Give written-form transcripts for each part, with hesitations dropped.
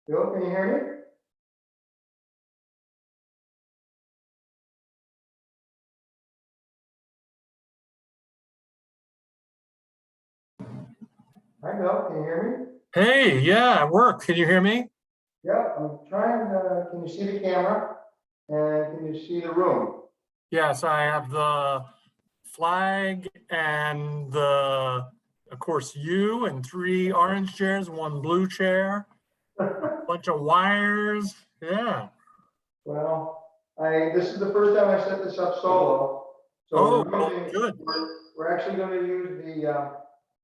Bill, can you hear me? Hi, Bill, can you hear me? Hey, yeah, at work. Can you hear me? Yeah, I'm trying to, can you see the camera? And can you see the room? Yes, I have the flag and of course, you and 3 orange chairs, 1 blue chair, bunch of wires. Yeah. Well, this is the first time I set this up solo. So Oh, we're well, using, good. we're actually going to use the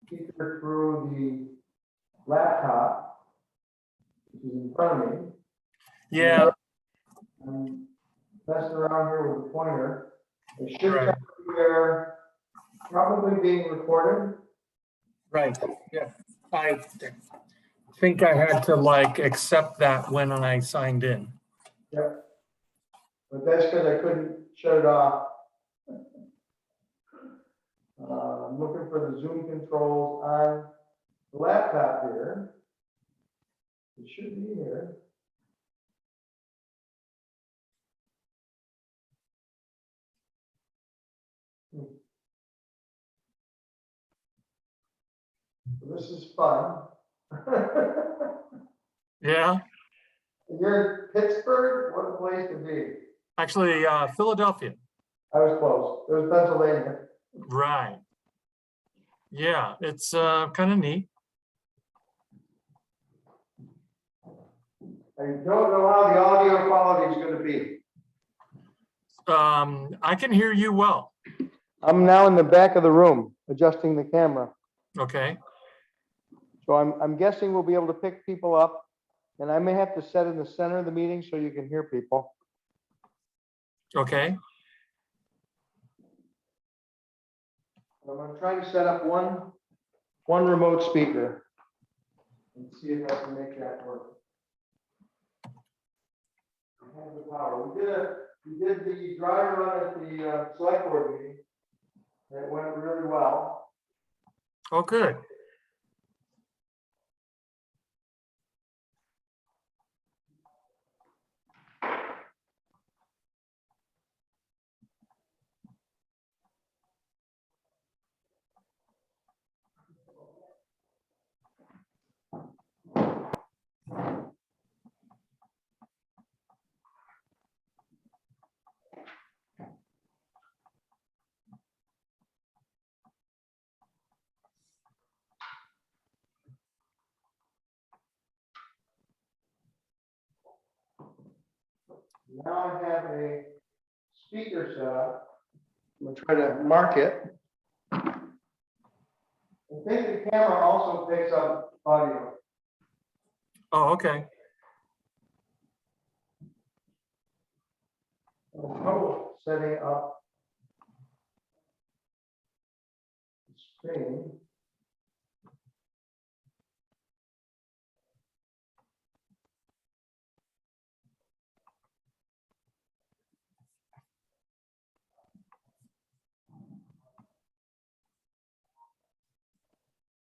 speaker through the laptop, which is in front of me. Yeah, I'm messing around here with the pointer. It should right, tell you they're probably being recorded. right. Yeah. I think I had to like accept that when I signed in. Yep. But that's because I couldn't shut it off. I'm looking for the Zoom controls on the laptop here. It should be here. So this is fun. Yeah, You're in Pittsburgh? What a place to be. actually, Philadelphia. I was close. It was Pennsylvania. Right. Yeah, it's kind of neat. I don't know how the audio quality is going to be. I can hear you well. I'm now in the back of the room adjusting the camera. Okay. So I'm guessing we'll be able to pick people up, and I may have to set in the center of the meeting so you can hear people. Okay. I'm going to try to set up one remote speaker and see if I can make that work. I have the power. We did the dry run at the select board meeting. It went really well. Oh, good. Now I have a speaker set up. I'm going to try to mark it. I think the camera also picks up audio. Oh, okay. Trouble setting up the screen.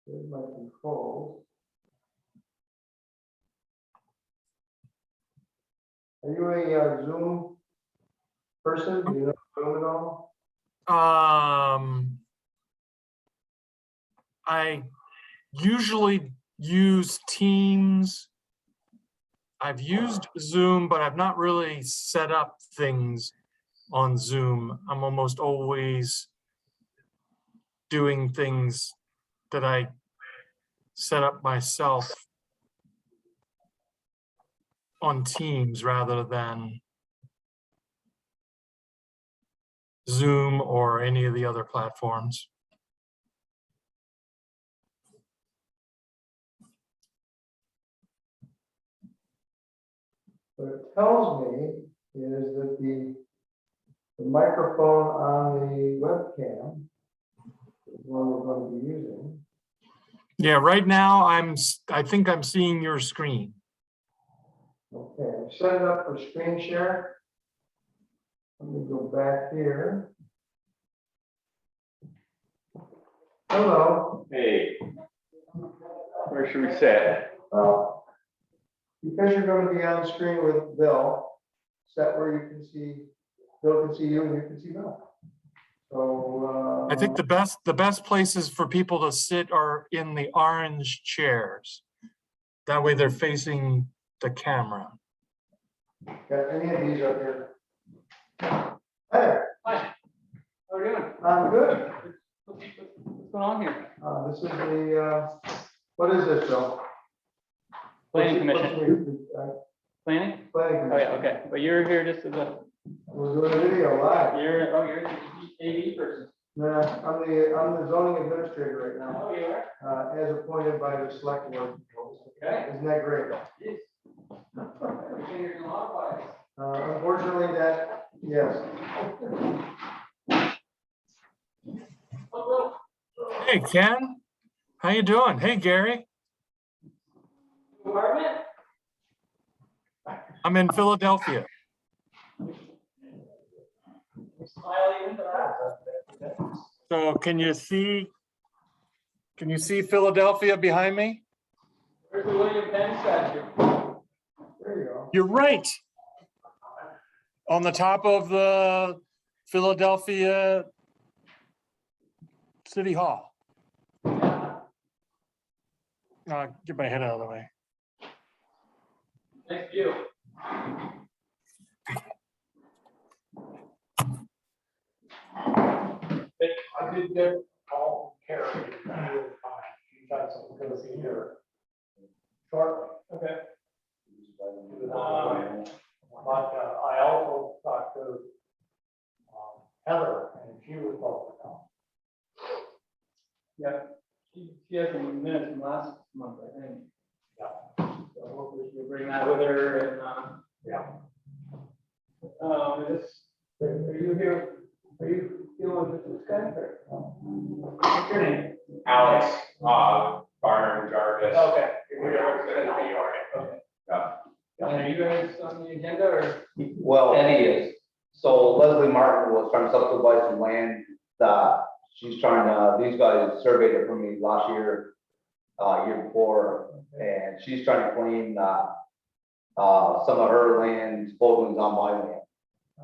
There's my controls. Are you a Zoom person? Do you know Zoom at all? I usually use Teams. I've used Zoom, but I've not really set up things on Zoom. I'm almost always doing things that I set up myself on Teams rather than Zoom or any of the other platforms. What it tells me is that the microphone on the webcam is one we're going to be using. Yeah, right now I think I'm seeing your screen. Okay, I've set it up for screen share. Let me go back here. Hello. Hey, where should we sit? Well, because you're gonna be on the screen with Bill, set where you can see, Bill can see you and you can see Bill. So, I think the best places for people to sit are in the orange chairs. That way they're facing the camera. got any of these up here? Hey, Hi, how are you doing? I'm good. What's going on here? This is the, what is this, Bill? Planning commission. Planning? Planning Oh, yeah, commission. okay, but you're here just as a, We're doing a video live. you're the AV person. No, I'm the zoning administrator right now, Oh, you are? as appointed by the select board. Okay. Isn't that great? Jeez. Your fingers in a lot of pies. Unfortunately, that, yes. Oh, Hey, Ken, how you doing? Hey, Gary, Bill. Apartment? I'm in Philadelphia. Smile even for that? So can you see Philadelphia behind me? Where's the William Penn statue? There you go. You're right. On the top of the Philadelphia City Hall. Get my head out of the way. Nice view. I did get a call from Carrie, she's got some courtesy here. Shortly. Okay. But I also talked to Heather, and she was supposed to come. Yeah. She has some minutes from last month, I think. Yeah. So hopefully she'll bring that with her and, Yeah. are you here? Are you dealing with this guy or? What's your name? Alex, Barnum Jarvis. Okay. We're gonna be all right. Okay. Yeah. And are you guys on the agenda or? Well, Eddie is. So Leslie Martin was trying to subdivide some land that she's trying to, these guys surveyed it for me last year, year before, and she's trying to claim that some of her land supposedly is on my land.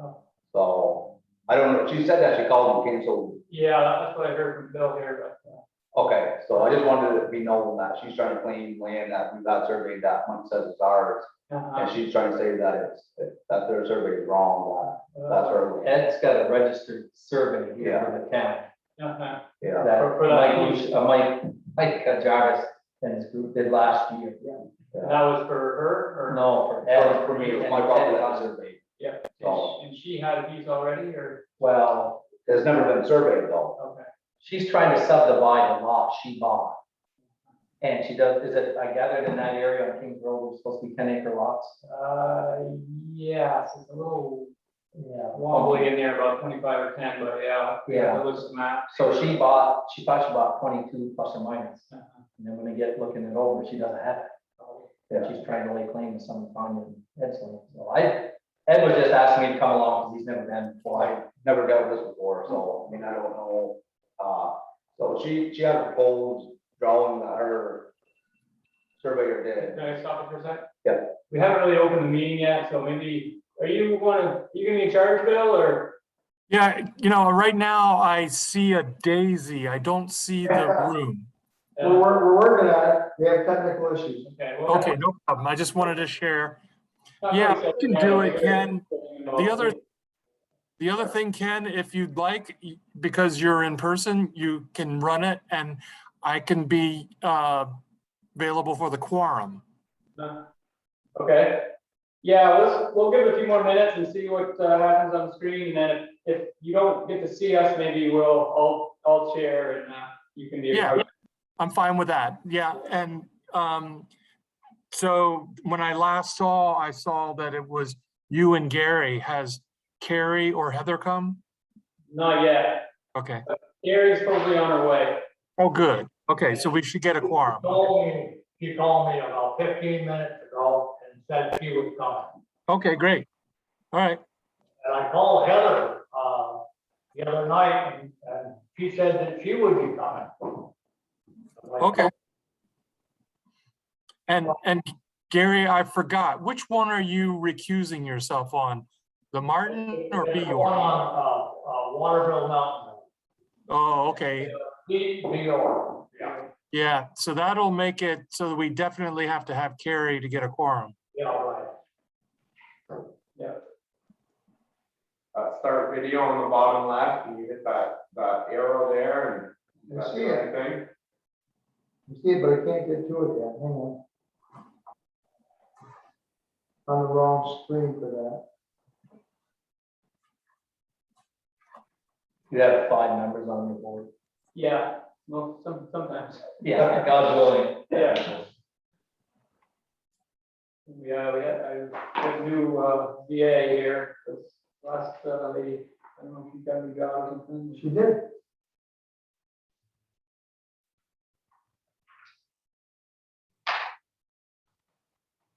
Oh. So I don't know, she said that she called and canceled. Yeah, that's what I heard from Bill here, but, Okay, so I just wanted it to be known that she's trying to claim land that we've got surveyed that Mike says is ours. And she's trying to say that that their survey is wrong, that that's her land. Ed's got a registered survey here for the county. Yeah. That For that Mike Jarvis and his group did last year. that was for her or? No, for Ed. For me, it was my and property Ed that on was it. surveyed. Yeah, Oh. and she had a piece already or? Well, It's never been surveyed though. Okay. she's trying to subdivide a lot she bought. And she does, is it, I gathered in that area on Kings Road, there's supposed to be 10-acre lots? Yes, it's a little Yeah. wobbly in there, about 25 or 10, but yeah. Yeah. It looks at the map. So she thought she bought 22 plus or minus. Uh-huh. And then when they get looking it over, she doesn't have it. And she's trying to lay claim to some Tanya Ed's land. So Ed was just asking me to come along because he's never been before. I never dealt with this before, so, I mean, I don't know. So she had a proposed drawing that her surveyor did. Can I stop it for a sec? Yeah. We haven't really opened the meeting yet, so maybe, are you gonna be in charge, Bill, or? Yeah, right now I see a daisy. I don't see the room. We're working on it. We have technical issues. Okay. well, Okay, no problem. I just wanted to share. not Yeah, really we can do it, Ken. so- The other thing, Ken, if you'd like, because you're in person, you can run it and I can be available for the quorum. Okay, yeah, we'll give it a few more minutes and see what happens on the screen, and then if you don't get to see us, maybe I'll share and you can be. a Yeah, part. I'm fine with that. Yeah, and so when I last saw, I saw that it was you and Gary. Has Carrie or Heather come? Not yet, Okay. Gary's probably on her way. Oh, good. Okay, so we should get a quorum. She called me about 15 minutes ago and said she was coming. Okay, great. All right. And I called Heather, the other night, and she said that she would be coming. I'm like, Okay. And Gary, I forgot, which one are you recusing yourself on? The Martin or It's the Bior? one on, Waterville Mountain. Oh, okay. Bior, yeah, Yeah, so that'll make it so that we definitely have to have Carrie to get a quorum. yeah, right. Start video on the bottom left, and you hit that arrow there, and I that's see the it. only thing. You see it, but I can't get to it yet, hang on. On the wrong screen for that. You have 5 members on your board. Yeah, well, sometimes. Yeah, God willing. Yeah. Yeah, I got a new VA here, this last lady, I don't know if you got any job or something. She did.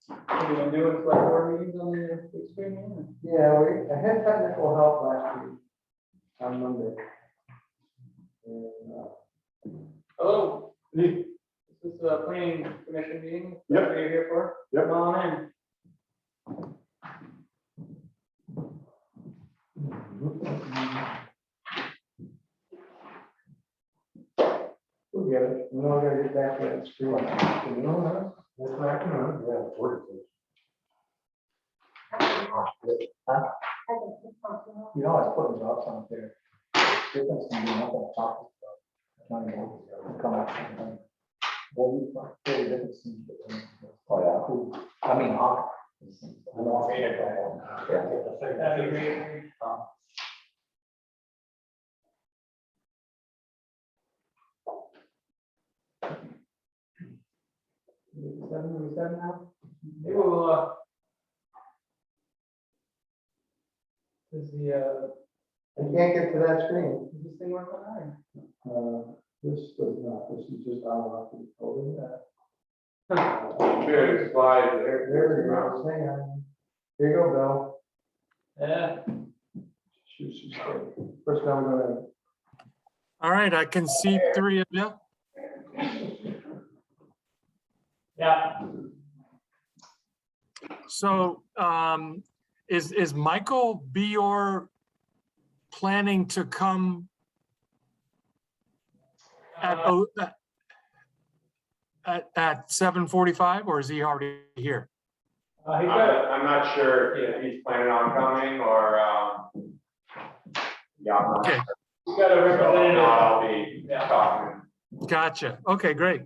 What are you gonna do with like board meetings on the big screen? Yeah, I had technical help last week on Monday. And, Hello. This is a planning commission meeting. Is that what you're here for? Come on in. We'll get it. We're gonna get back to that screen. You know that? That's not gonna, yeah, word it is. You know, I was putting drops on there. Difference in being up on top of stuff. Not even come out sometime. Well, we thought there was difference in. Oh, yeah, cool. I mean, hot. I know. That'd be great. Seven now? Maybe we'll, is the, I can't get to that screen. is this thing working on? This does not, this is just on off the folder. Good slide There you go, hang on. Here you go, Bill. Yeah, Shoot. First time I'm gonna. All right, I can see 3 of you. yeah. So is Michael Bior planning to come at 7:45, or is he already here? He's got, I'm not sure if he's planning on coming, or, yeah, I'm not Okay. sure. he's got a So if representative. not, I'll be Yeah. talking. Gotcha. Okay, great.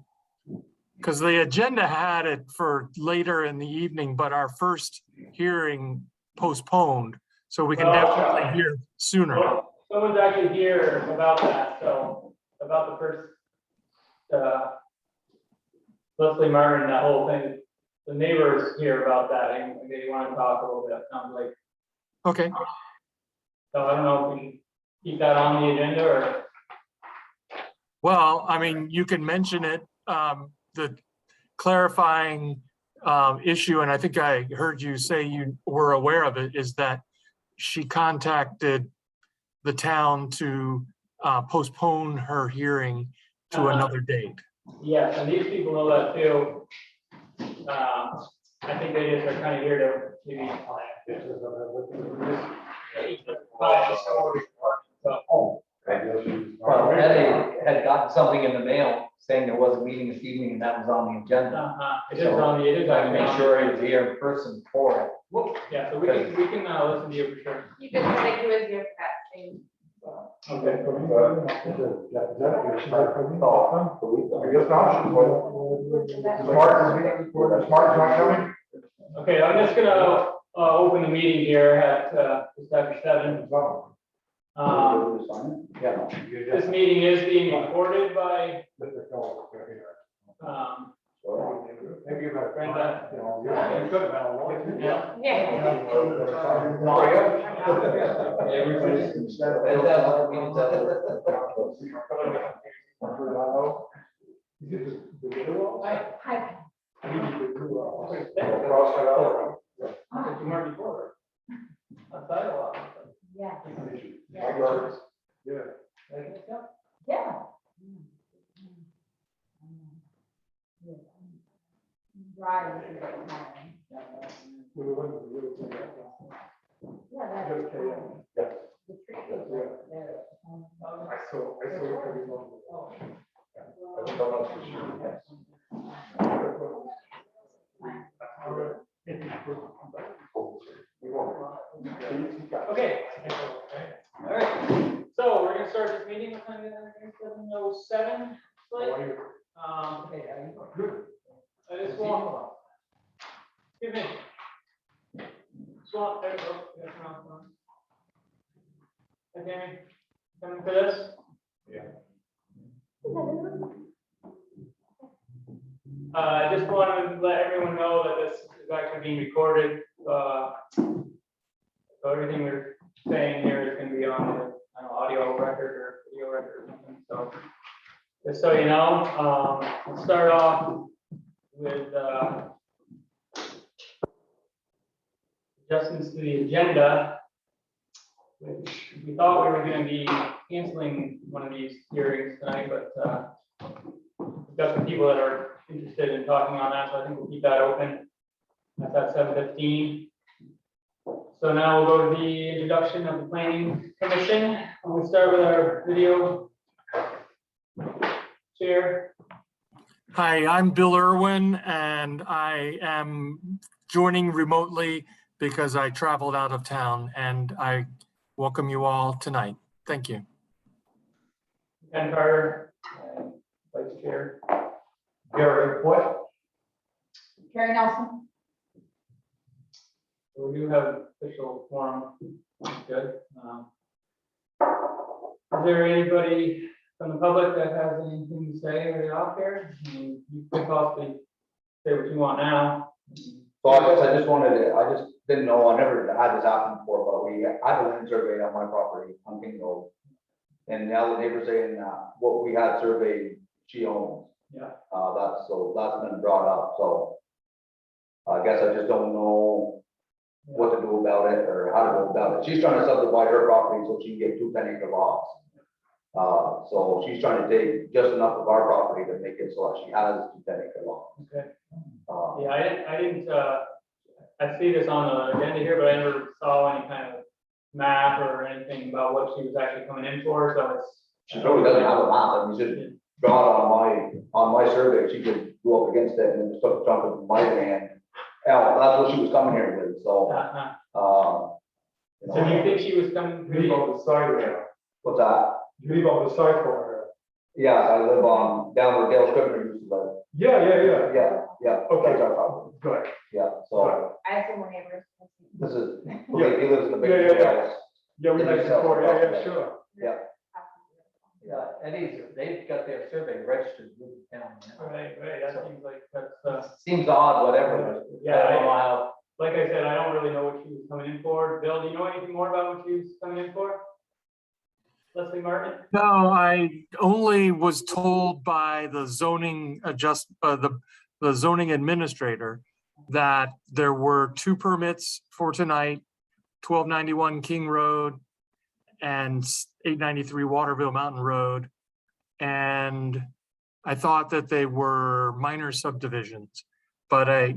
Because the agenda had it for later in the evening, but our first hearing postponed, so we can Well, definitely hear sooner. Well, someone's actually here about that, so, about the first, Leslie Martin, that whole thing. The neighbors here about that, and they want to talk a little bit, sounds like. Okay, So I don't know if we should keep that on the agenda, or, well, I mean, you can mention it, the clarifying issue, and I think I heard you say you were aware of it, is that she contacted the town to postpone her hearing to another date. yes, and these people know that too. I think they just are kind of here to maybe. So, Well, Eddie had gotten something in the mail saying there was a meeting this evening and that was on the agenda. it is on the, it is Trying to actually make on. sure he was here in person for it. Yeah, so we can listen to you for sure. You just like he was your pet thing. Okay. Smart's not coming? Okay, I'm just gonna open the meeting here at just after 7. This meeting is being recorded by Maybe you better. Brenda. You could have been a lawyer. Yeah. Yeah. Hi. Tomorrow before. Outside a lot. Yeah. Yeah. Yeah. Driving. Okay. All right, so we're gonna start this meeting with 7:07. I just want. Excuse me. Swap, there we go. Okay, coming for this? I just wanted to let everyone know that this is actually being recorded. So everything we're saying here is gonna be on the, I don't know, audio record or video record or something, so. Just so you know, let's start off with, adjustments to the agenda, which we thought we were gonna be canceling one of these hearings tonight, but, we've got some people that are interested in talking on that, so I think we'll keep that open. That's at 7:15. So now we'll go to the introduction of the planning commission. We'll start with our video chair. Hi, I'm Bill Irwin, and I am joining remotely because I traveled out of town, and I welcome you all tonight. Thank you. Ken Carter, vice chair. Gary, what? Carrie Nelson. So we do have official forum. That's good. Is there anybody from the public that has anything to say right off here? I mean, you could possibly say what you want now. So I guess I just didn't know, I never had this happen before, but I had a land survey on my property on King Road. And now the neighbor's saying what we had surveyed, she owns. Yeah. That's been brought up, so. I guess I just don't know what to do about it or how to go about it. She's trying to subdivide her property so she can get 2 10-acre lots. So she's trying to take just enough of our property to make it so that she has 2 10-acre lots. Okay. Yeah, I didn't, I see this on the agenda here, but I never saw any kind of map or anything about what she was actually coming in for, so it's. she probably doesn't have a map, I mean, just draw it on my survey, she could go up against it and then just took a chunk of my land. Yeah, that's what she was coming here with, so, you So do you know, think she was coming? You live on the side there. what's that? You live on the side corner. Yeah, I live on, down where Dale Scrivener used to live. Yeah. Yeah, Okay. that's our property, Good. yeah, so, I have some more neighbors. this is, okay, he lives in the big Yeah. house. Yeah, we Did like you to sell go, the yeah, property? sure. Yeah. Eddie's, they've got their survey registered with the town. Right, that seems like that's, Seems odd, whatever. Yeah, I don't know how. like I said, I don't really know what she was coming in for. Bill, do you know anything more about what she was coming in for? Leslie Martin? No, I only was told by the zoning the zoning administrator that there were 2 permits for tonight, 1291 King Road and 893 Waterville Mountain Road. And I thought that they were minor subdivisions, but I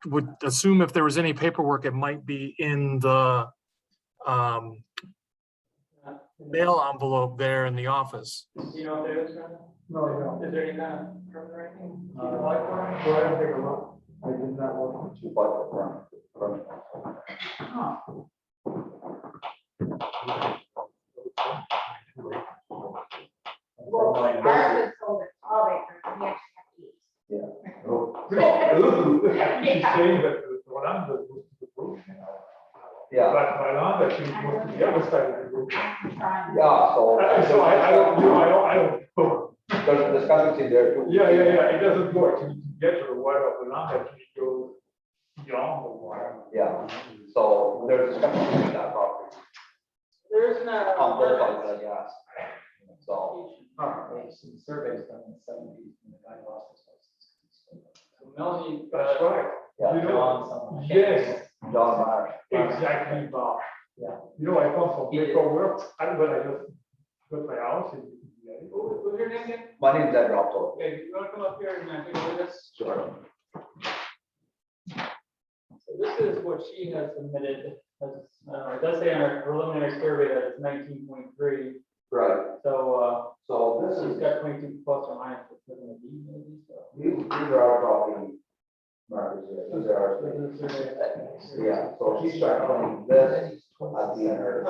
would assume if there was any paperwork, it might be in the mail envelope there in the office. Do you know if there is, No. is there any kind of permit or anything? Go ahead and take a look. I did not look. She bought the front. Ours was sold at 12 acres, and we actually have to use. She's saying that the land that was the roof. Yeah, But my land actually was to the other side of the roof. I'm trying. yeah, so. So I don't, I don't know. There's a discrepancy there too. Yeah, it doesn't go actually to get to the water of the land, actually goes beyond the water. Yeah, so there's a discrepancy in that property There isn't on both sides, I guess. So, Some surveys done in the 70s when the guy lost his license. Melanie, That's right. yeah, You know, John, someone. Yes, John Marsh. exactly, Bob. Yeah. You know, I come from He did. paperwork, and when I just got my house in. what's your name again? My name's Ed Rockthorpe. Okay, you wanna come up here and take a look at this? Sure. So this is what she has submitted, it does say on our preliminary survey that it's 19.3, Right, so, so this She's is, got 22 plus or minus, it's within a D maybe, so. these are our property markers here, these are our. Yeah, so she's trying to claim this as being hers.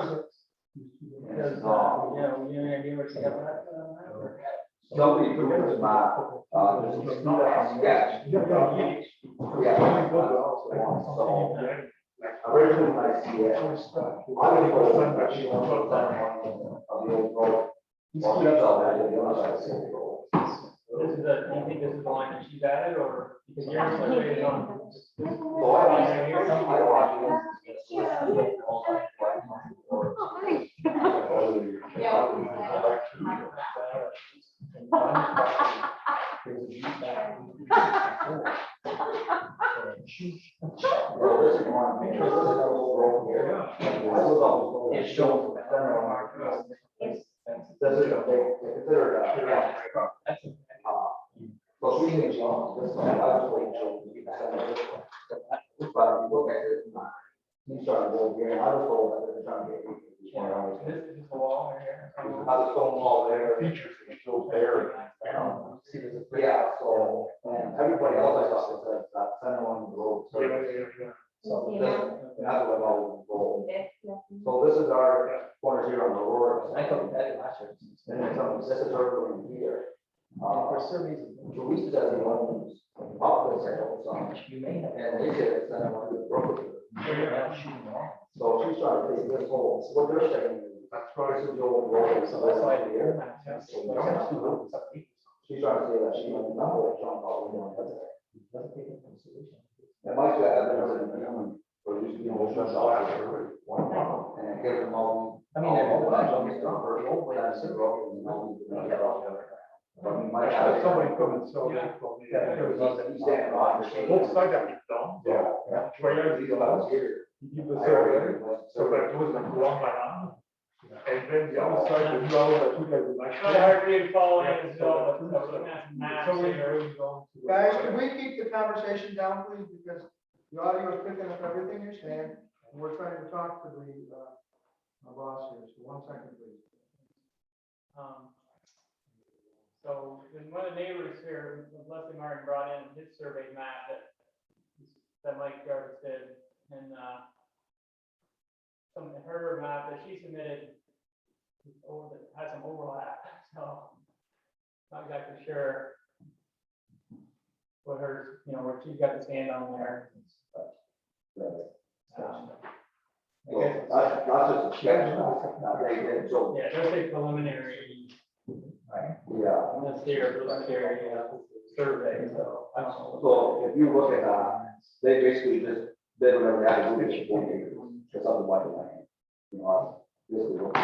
And Does, it's not. yeah, we any idea where she got that? Somebody drew this map, this is a sketch. Yeah. So, originally, when I see it, I was told that she wants to send one of the old road. Well, she does all that, the other side of the road. This is a, you think this is the line that she's added, or because your survey is on? So I watched Well, this is one, this is a whole road here. It shows the center of our. This is a big, consider it, so she thinks, this one, I was waiting till you can send it this one. But if you look at it, he's trying to go here, and I was told that they're trying to get. This is just a wall right here. How's the stone wall there? Features, it's still there. Yeah, so, and everybody else I saw said that center one of the road. So that's what I was told. So this is our corner here on the road. I thought that last year. And then this is our going here. For surveys. Teresa doesn't want to up this hill, so, You may have. and they said it's not one of the road. Yeah, shooting off. So she's trying to take this whole, what they're saying is, That's this is the old road, so that's why here. She's Doesn't trying to say that she doesn't know what John Paul was doing. take into consideration. It might be that there's an agreement for you to be able to shut off. And it gives them all. I mean, they're all both the on budgets the done for road, old, that's the road, and all these things are all together. But we might That's have. somebody come and sell Yeah. it. He's standing on the. Both sides have it done. Yeah. Where He's allowed here. you keep the survey, so that it wasn't wrong by hand. And then the other side, the new that you guys would like. It's not hard for you to follow in, so, but we're looking at some maps So we here. really don't. Guys, can we keep the conversation down, please, because the audio is picking up everything you're saying, and we're trying to talk to the, our boss here, so 1 second, please. So, then one of the neighbors here, Leslie Martin brought in his survey map that Mike Jarvis did, and, her map that she submitted has some overlap, so not exactly sure what her, where she's got the stand on there, but, I guess, That's just a sketch, not they did, so, yeah, just a preliminary, yeah. and that's their preliminary, survey, so, I don't know. So if you look at that, they basically just did whatever they had to do, just 1 acre, or something like that. You know, this is what.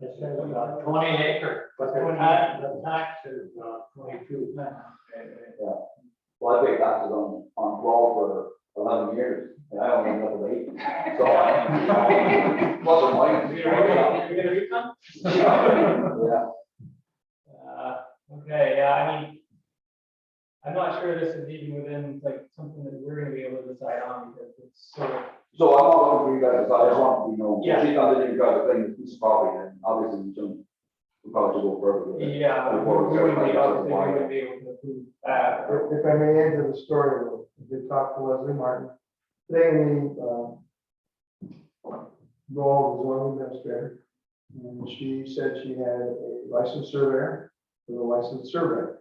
It says 20 acre, but the tax is 22. Well, I paid taxes on 12 for 11 years, and I only ended up with 8. So, plus or minus. You're gonna do some? Yeah, Okay, yeah, I mean, I'm not sure this is even within like something that we're gonna be able to decide on because it's sort of. so I'm not looking for you guys, I just want to know, Yeah. she comes in, you guys are thinking this is property, and obviously you shouldn't, we probably should go further. with it. Yeah, we wouldn't be, obviously, we wouldn't be able to approve that. If I may add to the story, we did talk to Leslie Martin. Today, we, role of zoning administrator, and she said she had a licensed surveyor with a licensed surveyor.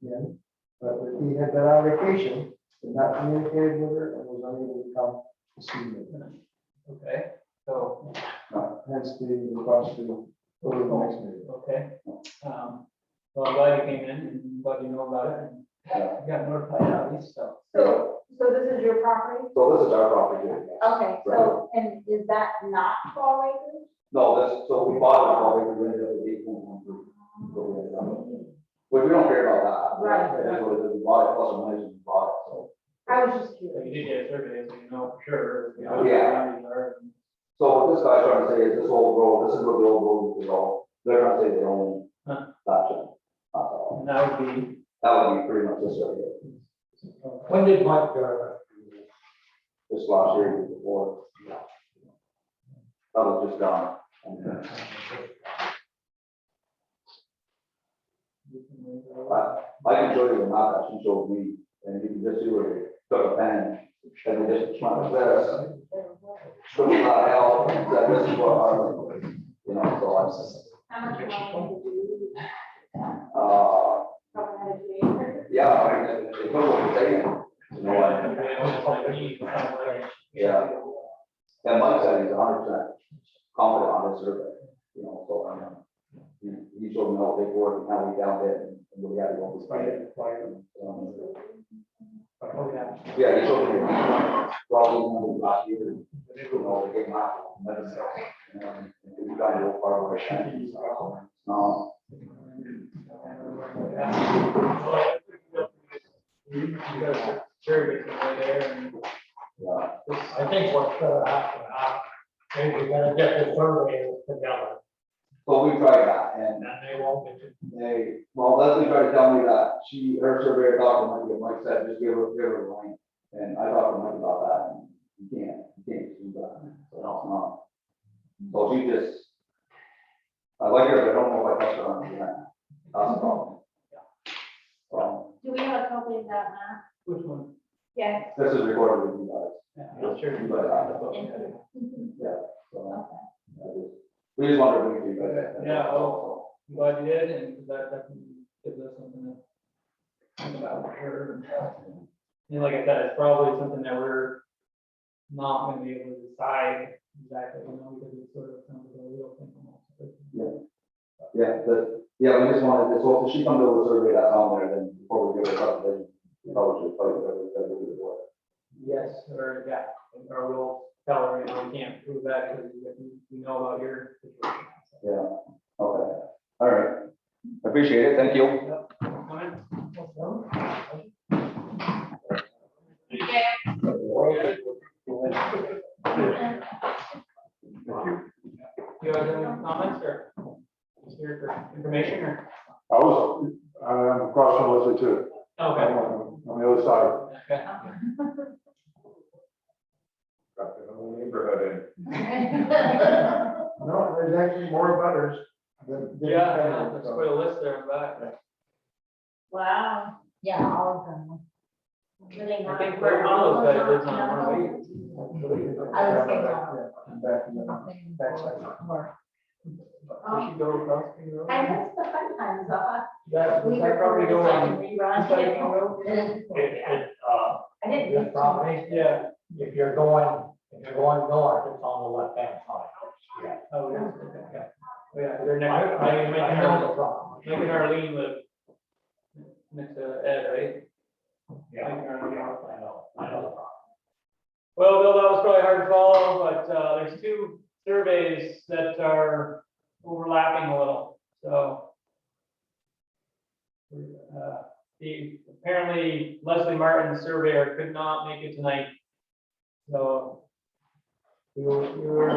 In, but that he had been on vacation, did not communicate with her, and was unable to come to see me. Okay, so, Hence the request to go to the next meeting. okay. Well, I'm glad you came in and glad you know about it and you got notified at least, so. So this is your property? So this is our property here. yes. Okay, so, and is that not 12 acres? No, this, so we bought it, while we were rented it at 8.13. So we ended up- But we don't care about that. Right. It is what it is. We bought it, plus or minus, we bought it, so. I was just So curious. you did get a survey, so you know for sure. Yeah. So what this guy's trying to say is this old road, this is what the old road is all, they're trying to say they own Huh. that chunk. That's all. And that would be, That would be pretty much this area. When did Mike, This last year, year before. That was just done. And, I can show you the map that she showed me, and you can just see where they took a pen, and they just went like this. Show me how hell, that this is what our, you know, so How much you want to do? yeah, I mean, it's what we're saying, you know, yeah. And Mike said he's 100% confident on his survey, you know, so, he showed me all the paperwork and how he found it, and what he had to go to. Yeah, he showed me, probably last year, you know, the game out, and we got to go far away. You got survey there and. Yeah, I think what's gonna happen, maybe we're gonna get the surveyors together, so we tried that, and and they won't get to. well, Leslie tried to tell me that her surveyor talked to Mike, Mike said, just give her the line. And I talked to Mike about that, and you can't do that, so no, it's not. So she just, I like her, but I don't know if I touched her on it, that's the problem. Do we have a copy of that map? Which one? Yes. This is recorded with you guys. Yeah, sure. You guys have it. Yeah, so, we just wanted to bring it to you guys. Yeah, well, I'm glad you did, and that definitely gives us something to think about for sure. And like I said, it's probably something that we're not gonna be able to decide exactly, you know, because it's sort of sounds like a real thing almost. Yeah, we just wanted, so if she comes over the survey that's on there, then before we give her something, then we probably should fight whatever, the board. Yes, or yeah, or we'll tell her, you know, we can't prove that because we know about your situation. Yeah, okay, all right. Appreciate it, thank you. Comment? You have any comments or just here for information or? I'm across from Leslie too. Okay. On the other side. Okay. Got the whole neighborhood No, there's actually more butters. than- Yeah, let's put a list there, but Wow. Yeah, all of them. Really I think Craig Hollow's guy lives on one way. I was thinking Back in the backside. We should go across the road. I miss the fun times, That, we that probably go on. rerun. I didn't. This property, Yeah. if you're going north, it's on the left hand side. Yeah. Oh, yeah. Okay. Oh, yeah, they're I next, know the property. Mike and Arlene live next to Ed, right? Yeah, Mike and Arlene. I know the property. Well, Bill, that was probably hard to follow, but there's two surveys that are overlapping a little, so. Apparently Leslie Martin, the surveyor, could not make it tonight. So we were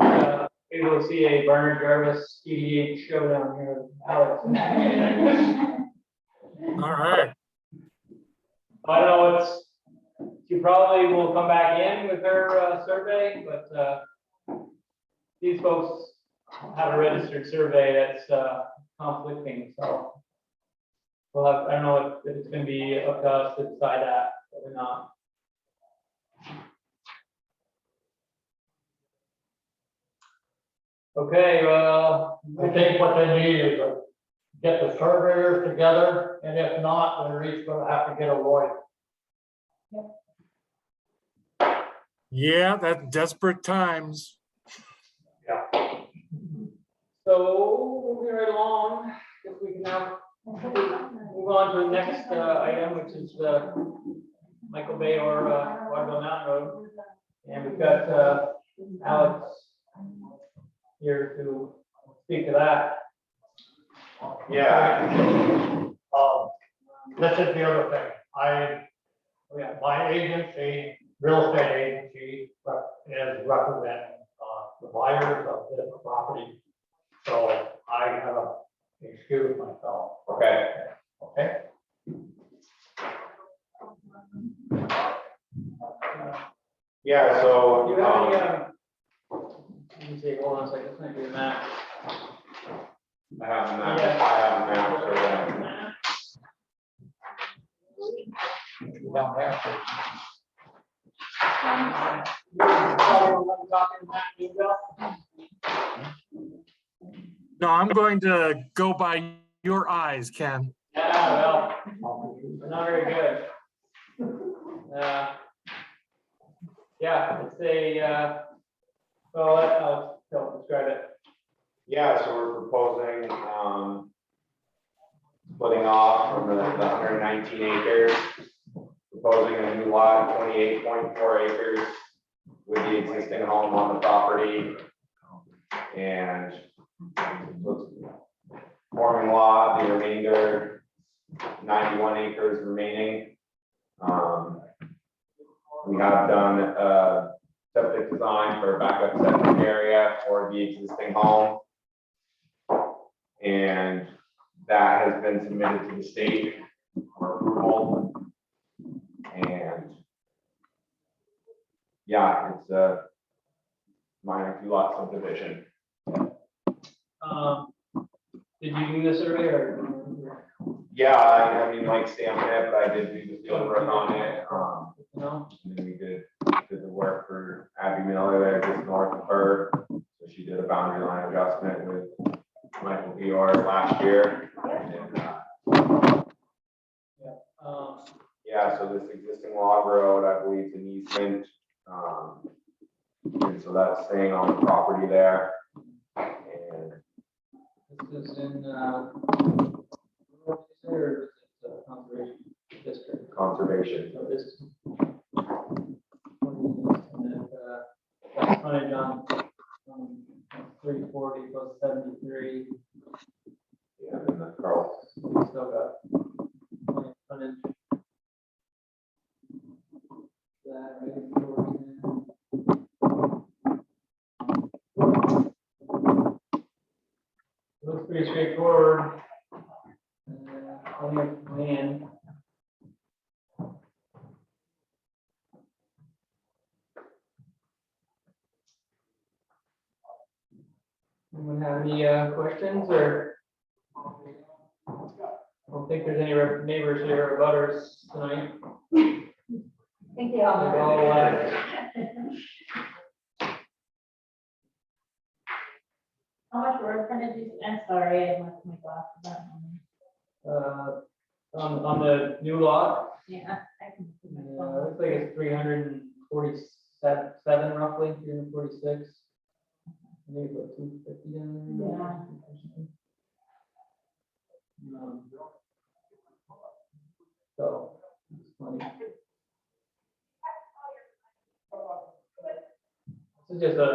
able to see a Barnard Jarvis EDH showdown here with Alex. All right. I don't know, she probably will come back in with her survey, but these folks have a registered survey that's conflicting, so. Well, I don't know if it's gonna be up to us to decide that or not. Okay, well, I think what they need is to get the surveyors together, and if not, they're each gonna have to get a lawyer. Yeah, that's desperate times. so moving right along, if we can now move on to the next item, which is Michael Bay or Waterville Mountain Road. And we've got Alex here to speak to that. Yeah. This is the other thing, my agency, real estate agency, is representing, the buyers of this property. So I have to excuse myself. Okay. Okay? Yeah, so, Do you have any, let me see, hold on a second, this might be the map. I have a map for that. down there. No, I'm going to go by your eyes, Ken. Yeah, well, not very good. Yeah, it's a, well, I'll describe it. Yeah, so we're proposing, splitting off from the 119 acres, proposing a new lot, 28.4 acres with the existing home on the property. And forming lot, the remainder, 91 acres remaining. We have done a septic design for a backup septic area for the existing home. And that has been submitted to the state for approval. And yeah, it's a minor 2-lot subdivision. Did you do this already or? Yeah, I mean, like stamped it, but I did do the field work on it. No? And then we did the work for Abby Miller there just north of her. So she did a boundary line adjustment with Michael Dior last year. And, yeah, so this existing log road, I believe, is an easement. And so that's staying on the property there. And This is in, or is it conservation district? conservation. So this. And then, that's frontage on 340 plus 73. Yeah, and the Carl. We still got frontage. That right before looks pretty straightforward. On your plan. Anyone have any questions or? I don't think there's any neighbors here or butters tonight. Think they all They're know. all, How much road frontage is, I'm sorry, I left my glasses on. on the new lot, Yeah, I can. see my looks phone. like it's 347 roughly, 346. Maybe about 250 down there. Yeah. So, it's funny. This is just a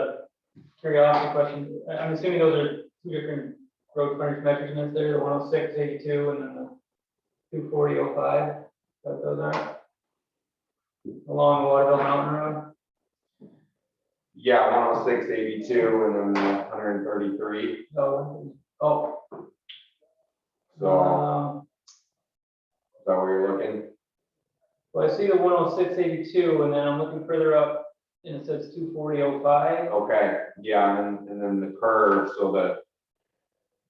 curiosity question. I'm assuming those are two different road frontage measurements there, the 106.82 and then the 240.05. What those are? Along Waterville Mountain Road. Yeah, 106.82 and then 133. Oh. So is that where you're looking? Well, I see the 106.82 and then I'm looking further up and it says 240.05. Okay, yeah, and then the curve, so the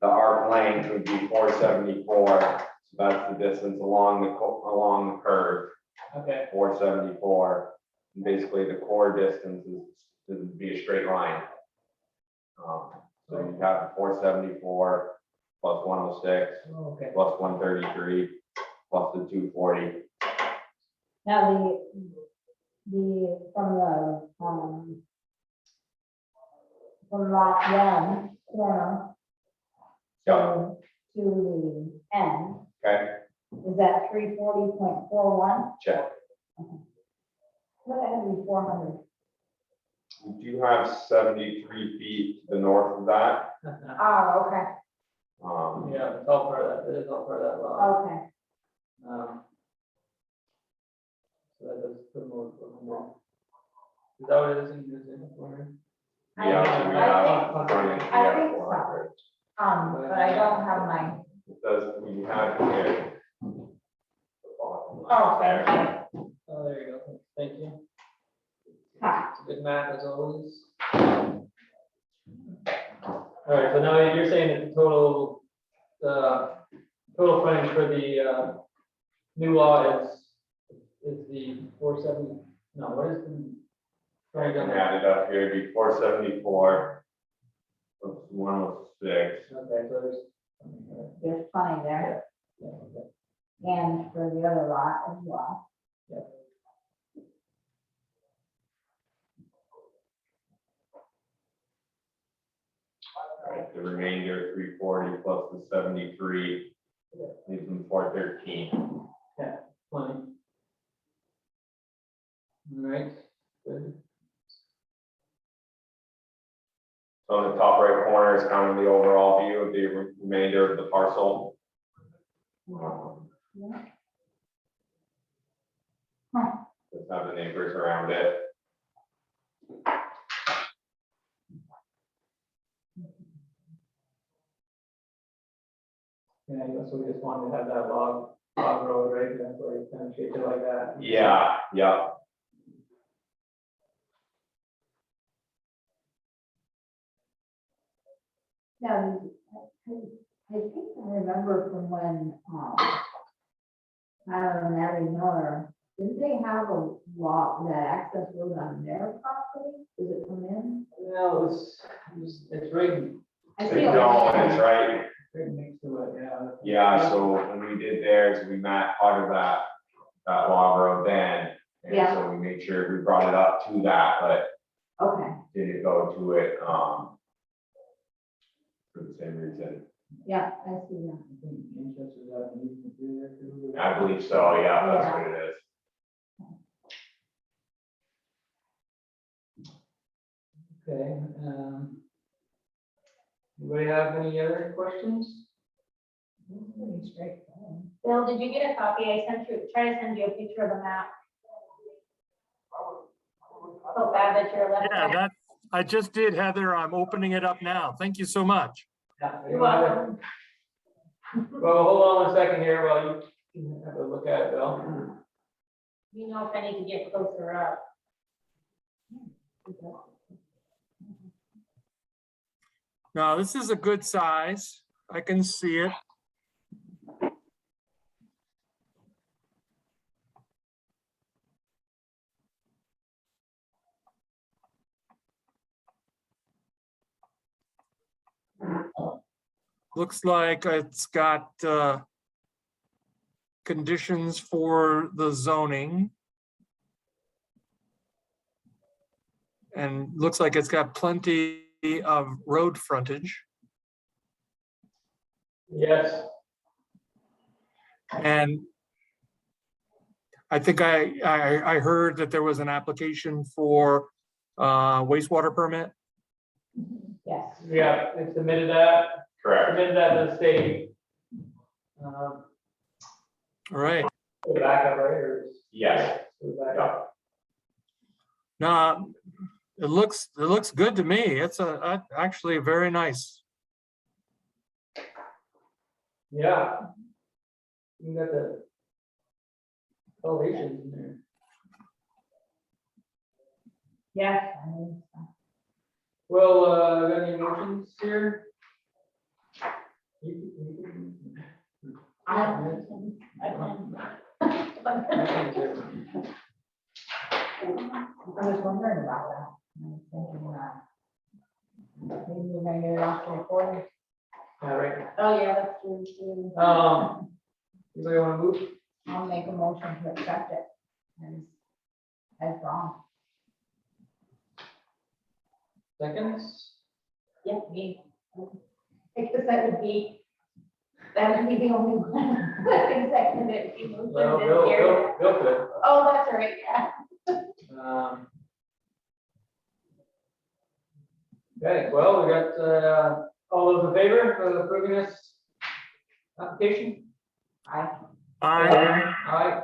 arc length would be 474. So that's the distance along the curve, Okay, 474. And basically, the core distance is would be a straight line. So you have 474 plus 106 okay. plus 133 plus the 240. Now, from lot one, to the end, Okay, is that 340.41? check. What had to be 400? We do have 73 feet to the north of that. Oh, okay, Yeah, it's all part of that, it is all part of that lot. okay. So that does put more. Is that what it is in the corner? I Yeah, think- yeah, frontage, I yeah, think so. 400. But I don't have my, It does, we have here. oh, okay. Oh, there you go, thank you. Ha. It's a good map as always. All right, so now you're saying that the total frontage for the new lot is is the 470, no, what is the? I can add it up here, it'd be 474. One was 6. Okay, so There's plenty there, yeah, okay. and for the other lot as well. The remainder, 340 plus the 73, leaves them 413. Plenty. All right, good. So on the top right corner is kind of the overall view of the remainder of the parcel. Just have the neighbors around it. Yeah, so we just wanted to have that log road, right, that's why it's kind of shaped it like that. Yeah, yeah. Now, I think I remember from when, Tyler and Abby Miller, didn't they have a lot, that access road on their property? Does it come in? Well, it's right, I They see a don't, land. it's right. right next to it, yeah. Yeah, so when we did theirs, we met part of that log road then. And Yeah. so we made sure we brought it up to that, but Okay, didn't go to it, for the same reason. yeah, I see that. I think Manchester's out in Eastern through there too. I believe so, yeah, that's what it is. Okay, anybody have any other questions? Pretty straightforward. Bill, did you get a copy? I sent you, try to send you a picture of the map. So bad that you're left. Yeah, that, I just did, Heather. I'm opening it up now. Thank you so much. Yeah. You're welcome. Well, hold on one second here while you can have a look at it, Bill. You know if I need to get closer up. Now, this is a good size. I can see it. Looks like it's got conditions for the zoning. And looks like it's got plenty of road frontage. Yes, And I think I heard that there was an application for wastewater permit. Yes. yeah, I submitted that, Correct. submitted that to the state. All right. Go back up, right, or? Yes. Go back Yeah. up. No, it looks good to me. It's actually very nice. Yeah. You got the elevations in there. Yes. I mean, Well, got any motions here? You- I can- I was wondering about that. I was thinking that. Maybe we may get it off the recording. Yeah, right. Oh, yeah, that's true, too. Anybody want to move? I'll make a motion to accept it as wrong. Seconds? Yeah, me. Because that would be the only one. that can second it. He moved Well, it Bill, here. Bill could. Oh, that's all right, yeah. Okay, well, we got, all those in favor of approving this application? I, Aye.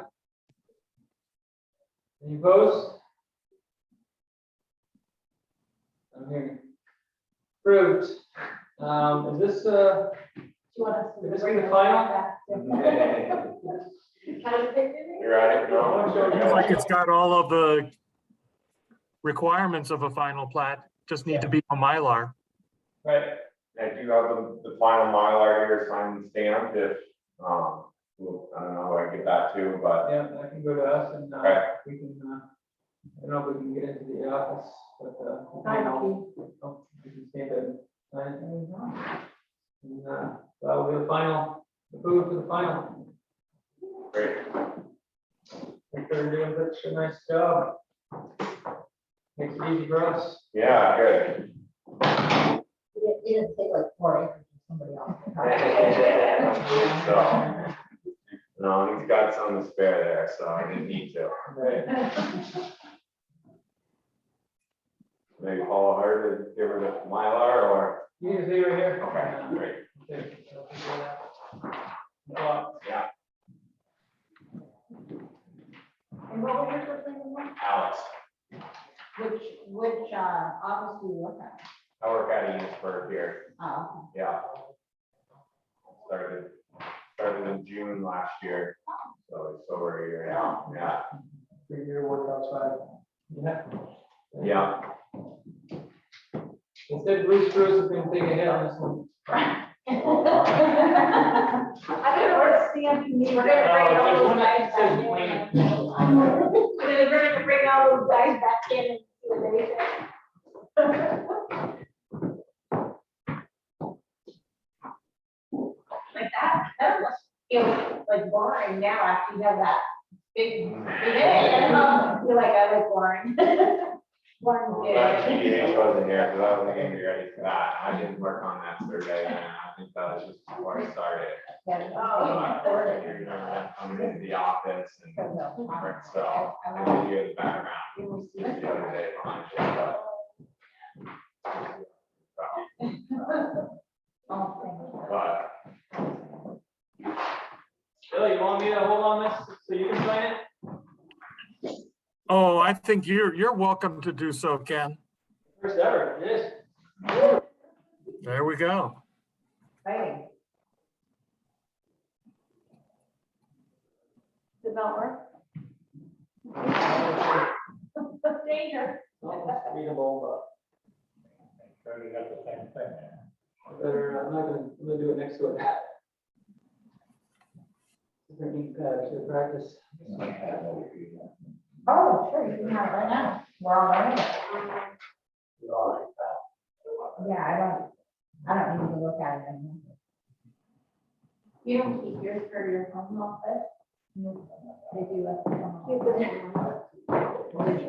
Any opposed? I'm hearing. Approved. Is this, Do you want us to? Is this gonna be final? Kind of picture? You're right, no. Looks like it's got all of the requirements of a final plat, just need to be on Mylar. right, I do have the final Mylar here signed and stamped if well, I don't know, I get that too, but, Yeah, that can go to us and, Okay. we can, I don't know if we can get into the office, but, Hi, we can stand and sign it. And, that will be the final, the food for the final. great. I think they're doing such a nice job. Makes it easy for us. Yeah, good. It didn't take like 4 acres from somebody else. So, no, he's got some to spare there, so I didn't need to. Right. Maybe call her to give her the Mylar or, You can see right here. okay, great, Okay, so if you do that. yeah, And what was your first name? Alex, Which office do you work at? I work at Enosburg here, Oh, yeah. Started in June last year, so it's over a year now, yeah, Bring your work outside. Yeah. yeah. Instead, Bruce Cruz is gonna take a hit on this one. okay. I don't know where to stand. We're gonna bring all those guys back in. We're gonna bring all those guys back in and see what they say. Like that must feel like boring now after you have that big, I feel like I was boring. Boring. Well, that GDH wasn't here, because I wasn't gonna be ready for that, I didn't work on that survey, and I think that was just before I started. You're never coming into the office and, so, I did hear the background the other day behind you, but. But, Bill, you want me to hold on this so you can sign it? Oh, I think you're welcome to do so, Ken. First ever, it is. There we go. Exciting. Did not work? Danger. Almost readable, Everybody got the same thing. but better, I'm gonna do it next to it. Different ink pad to practice. Oh, sure, you can have it right now. We're all right. Yeah, I don't need to look at it anymore. You don't keep yours for your home office? They do let them come home.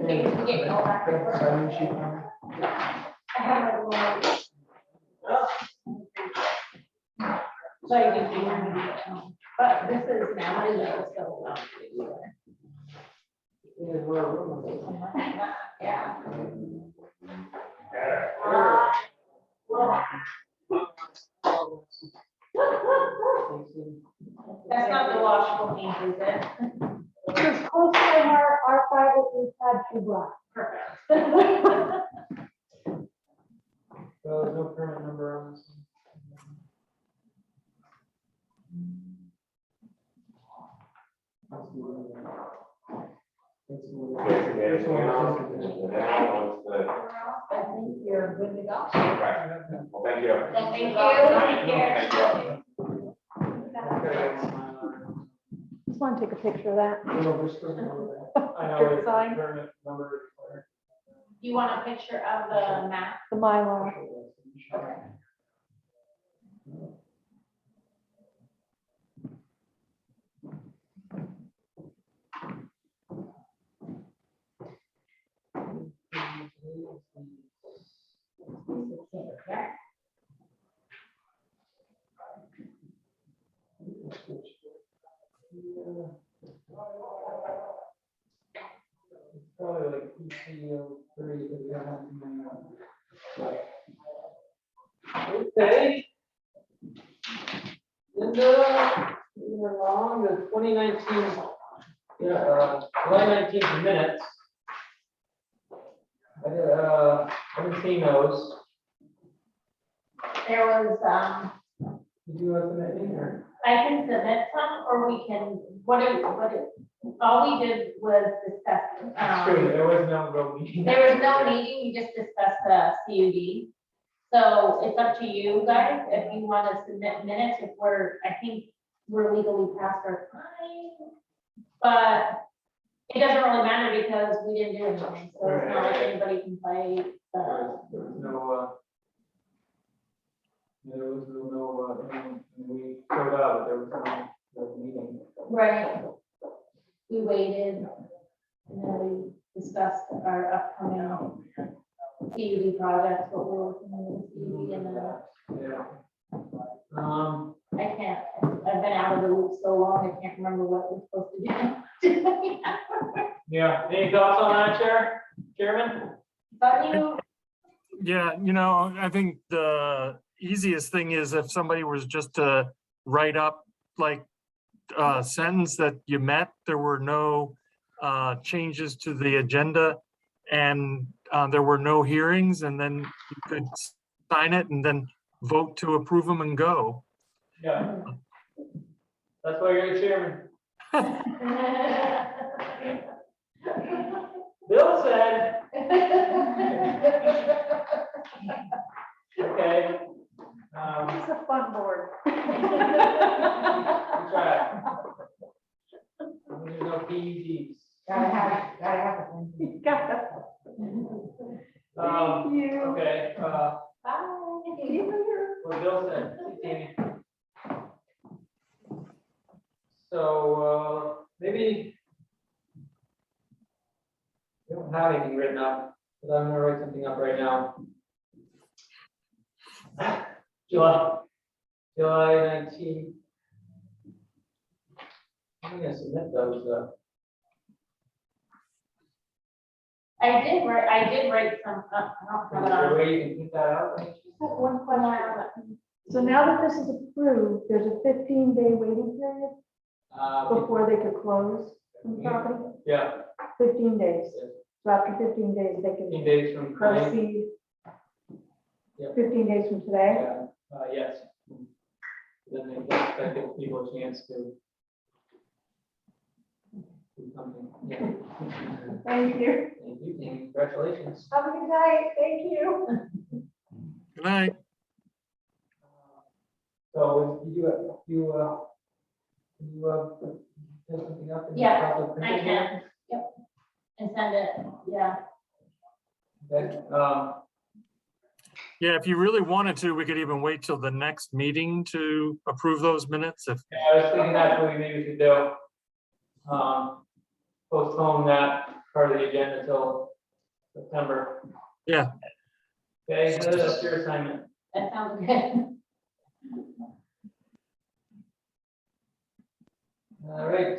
They used to get all that. Sign sheet on it. I have a little. So you can do one. But this is now, so. Yeah. That's not the washable paint, is it? It's close to our private, we've had 2 blocks. Perfect. So there's no permit number on this. anything else? I think you're good to go. Okay. Well, thank you. Thank you. Thank you. Just want to take a picture of that. I know it's Sign. permit number required. You want a picture of the map? The Mylar. Okay. It's probably like PCO 3 that we have in my. Okay. Linda, moving along the 2019, July 19th minutes. I haven't seen those. There was, Did you have anything or? I can submit some, or we can, all we did was discuss, True, there was no real meeting. there was no meeting, we just discussed the CUD. So it's up to you guys, if you want to submit minutes, if we're, I think we're legally past our time. But it doesn't really matter because we didn't do anything, so it's not like anybody can play. There was no, we showed up, but there was no meeting. Right. We waited, and then we discussed our upcoming CUD projects, what we're working on with CUD, and then Yeah. I can't, I've been out of the loop so long, I can't remember what we're supposed to do. Yeah, any thoughts on that, Chairman? But you, Yeah, I think the easiest thing is if somebody was just to write up like a sentence that you met, there were no changes to the agenda and there were no hearings, and then you could sign it and then vote to approve them and go. Yeah. That's why you're the chairman. Bill said, okay. It's a fun board. We tried. There's no PEDs. Gotta have it. Got it. Thank you. Okay, Bye. what Bill said, Tammy. So, maybe we don't have anything written up, but I'm gonna write something up right now. July 19th. I'm gonna submit those, I did write some, I don't have is it there a on. way you can print that out? One question. So now that this is approved, there's a 15-day waiting period before they could close the property? Yeah, 15 days. So after 15 days, they 15 can days from today. proceed. Yep. 15 days from today? Yeah, yes. Then they get, that gives people a chance to do something. Yeah. Thank you. Thank you, Tammy. Congratulations. Have a good night. Thank you. Good night. So you set something up? and Yeah, also print I it here? can, yep, and send it, yeah. Okay, Yeah, if you really wanted to, we could even wait till the next meeting to approve those minutes. If yeah, I was thinking that's what we maybe should do. Postpone that part of the agenda till September. Yeah. Okay, that's your assignment. That sounds good. All right,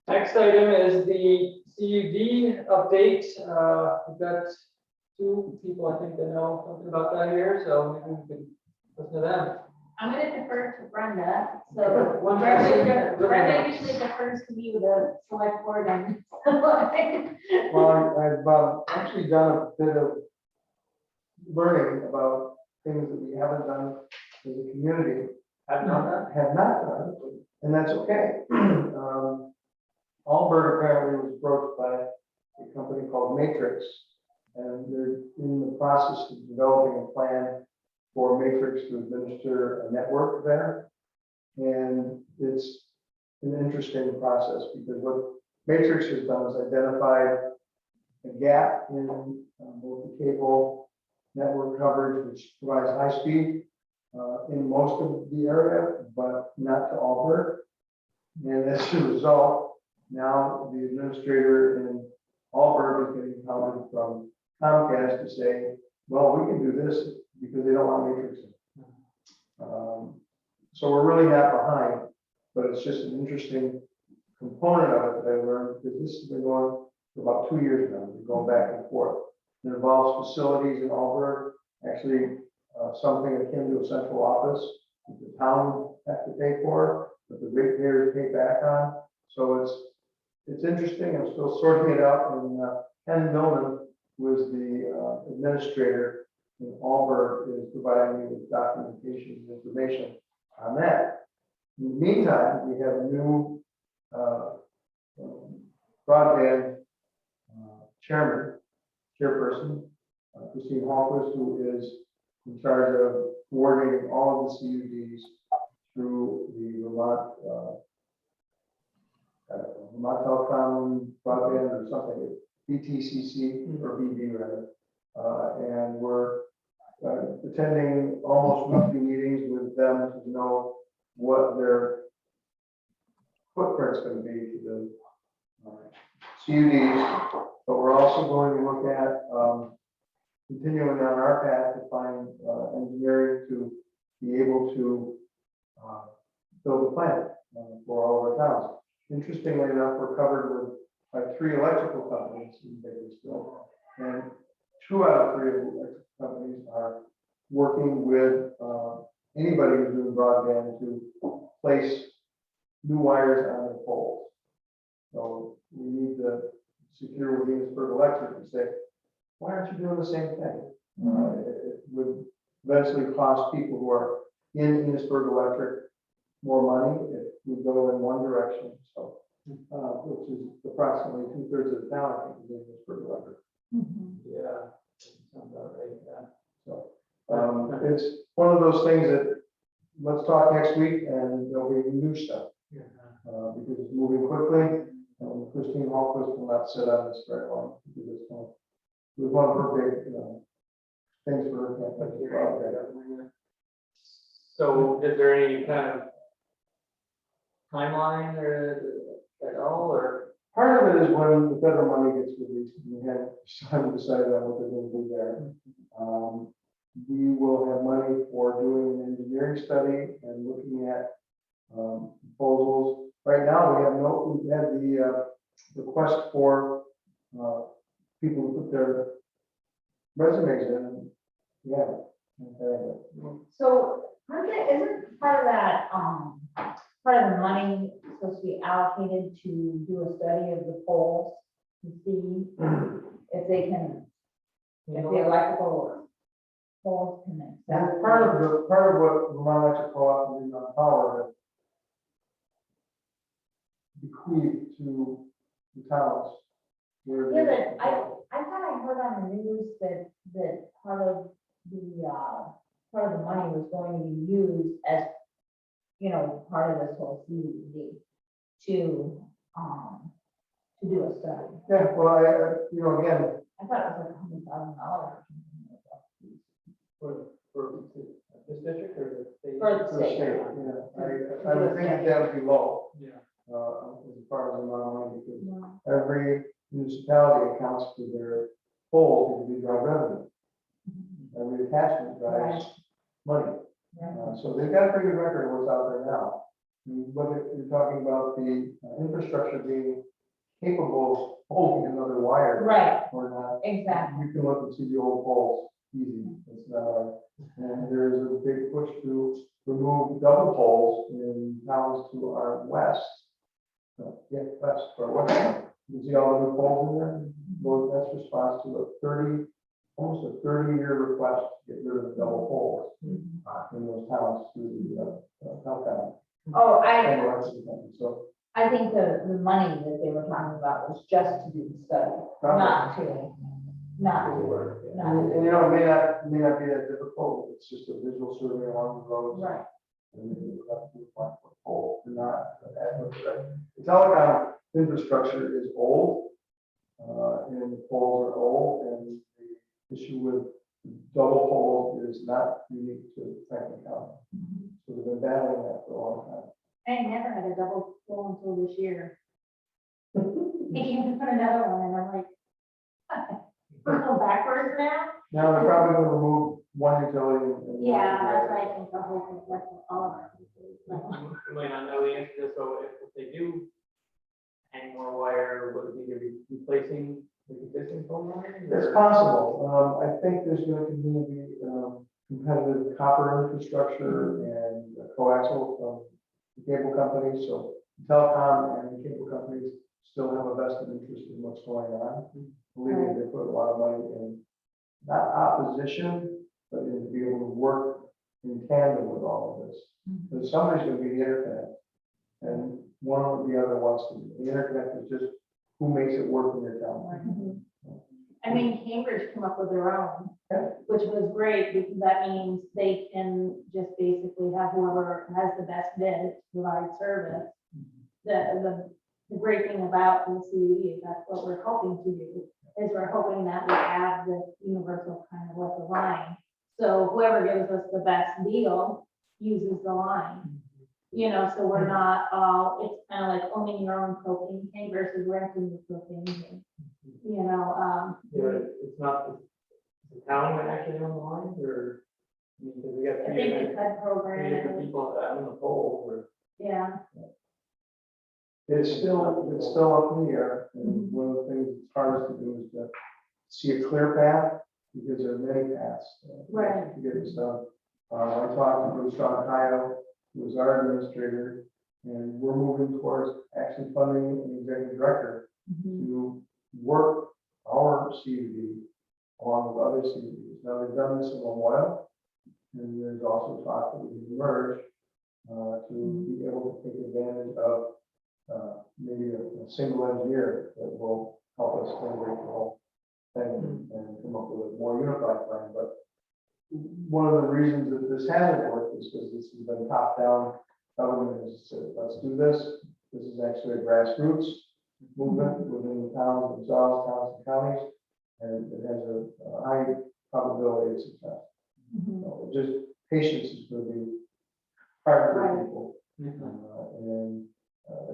next item is the CUD update. We've got two people, I think, that know something about that here, so maybe we could listen to them. I'm gonna defer to Brenda, so One person. Brenda usually defers to me with the select board and. Well, I've actually done a bit of learning about things that we haven't done as a community, I've done that. have not done, and that's okay. Allbird apparently was approached by a company called Matrix, and they're in the process of developing a plan for Matrix to administer a network there. And it's an interesting process because what Matrix has done is identified a gap in both the cable network coverage, which provides high speed in most of the area, but not to Allbird. And as a result, now the administrator in Allbird is getting counted from Comcast to say, well, we can do this because they don't want Matrix. So we're really not behind, but it's just an interesting component of it that I learned, because this has been going for about 2 years now, we're going back and forth. It involves facilities in Allbird, actually something akin to a central office that the town has to pay for, but the ratepayers pay back on. So it's interesting. I'm still sorting it out. And Ken Millman, who is the administrator in Allbird, is providing me with documentation and information on that. In the meantime, we have a new broadband chairperson, Christine Hallquist, who is in charge of coordinating all of the CUDs through the Vermont Telecom broadband or something, BTCC or BB rather. And we're attending almost monthly meetings with them to know what their footprint's going to be to the CUDs. But we're also going to look at continuing on our path to find engineering to be able to build a plant for all of our towns. Interestingly enough, we're covered with like 3 electrical companies in Bakersfield, and 2 out of 3 of the electrical companies are working with anybody who's doing broadband to place new wires on their poles. So we need to secure with Venusburg Electric and say, why aren't you doing the same thing? It would eventually cost people who are in Venusburg Electric more money if we go in one direction. So, which is approximately 2/3 of the town, I think, is in Venusburg Electric. Yeah. Sounds about right, yeah. So, it's one of those things that, let's talk next week and there'll be new stuff. Because it's moving quickly, and Christine Hallquist will not sit on this very long. Because it's one of her big, things for her campaign. So is there any kind of timeline or at all, or? Part of it is when the federal money gets released, and we haven't decided on what they're going to do there. We will have money for doing an engineering study and looking at proposals. Right now, we've had the request for people to put their resumes in. Yeah. Okay. So, isn't part of that, part of the money supposed to be allocated to do a study of the poles to see if they can, if the electrical poles can And accept? part of what Vermont Electric Co-op and Vermont Power have bequeathed to the towns. where Yeah, they- but I thought I heard on the news that part of the money was going to be used as, part of this whole CDD to do a study. Yeah, well, again, I thought it was like $100,000. For this district or the state? For the for the state. state, I would think that would be low, Yeah. as far as the amount of money, because No. every municipality accounts for their poll to be drive revenue. Every attachment drives money. Yeah. So they've got a pretty good record of what's out there now. And whether you're talking about the infrastructure being capable of holding another wire Right, or not, exactly. you can look and see the old poles, easy, it's not hard. And there's a big push to remove double poles in towns to our west. West, or west. You see all the new poles in there? Well, that's response to almost a 30-year request to get rid of the double poles in those towns through the telecom. Oh, and electric company. So, I think the money that they were talking about was just to do the study, not to. and it may not be that difficult, it's just a visual survey along the roads. Right. And then you have to do one foot pole, and not add much, right? The telecom infrastructure is old, and the poles are old, and the issue with double poles is not unique to Franklin County. So they've been battling that for a long time. I never had a double pole until this year. They came to put another one, and I'm like, we're going backwards now? Now, they're probably gonna remove one utility. and- Yeah, that's why I think the whole thing, that's all of our. You might not know the answer to this, so if they do hang more wire, would it be replacing the existing phone line? It's possible. I think there's gonna continue to be competitive copper infrastructure and coaxial from the cable companies, so telecom and the cable companies still have a vested interest in what's going on. Believe me, they put a lot of money in, not opposition, but in to be able to work in tandem with all of this. Because somebody's gonna be the interconnect, and one or the other wants to be. The interconnect is just who makes it work in your town. I mean, Cambridge came up with their own, which was great because that means they can just basically have whoever has the best bid to provide service. The great thing about the CUD is that's what we're hoping to do, is we're hoping that we have this universal kind of like a line. So whoever gives us the best deal uses the line. You know, so we're not all, it's kind of like owning your own propane tank versus renting the propane tank. You know, Yeah, it's not the town that actually on the lines, or, I mean, because we got I three think the different, HUD program, people that on the pole, or. yeah. It's still up in the air, and one of the things that's hardest to do is to see a clear path, because there are many paths. Right. To get this done. I talked to Bruce Ohio, who was our administrator, and we're moving towards actually funding an executive director to work our CUD along with other CUDs. Now, they've done this in a while, and there's also talk that we can merge to be able to take advantage of maybe a single engineer that will help us integrate the whole thing and come up with a more unified plan. But one of the reasons that this hasn't worked is because this has been top-down. Government has said, let's do this. This is actually a grassroots movement within the towns themselves, towns and counties, and it has a high probability of success. So just patience is going to be hard for people. And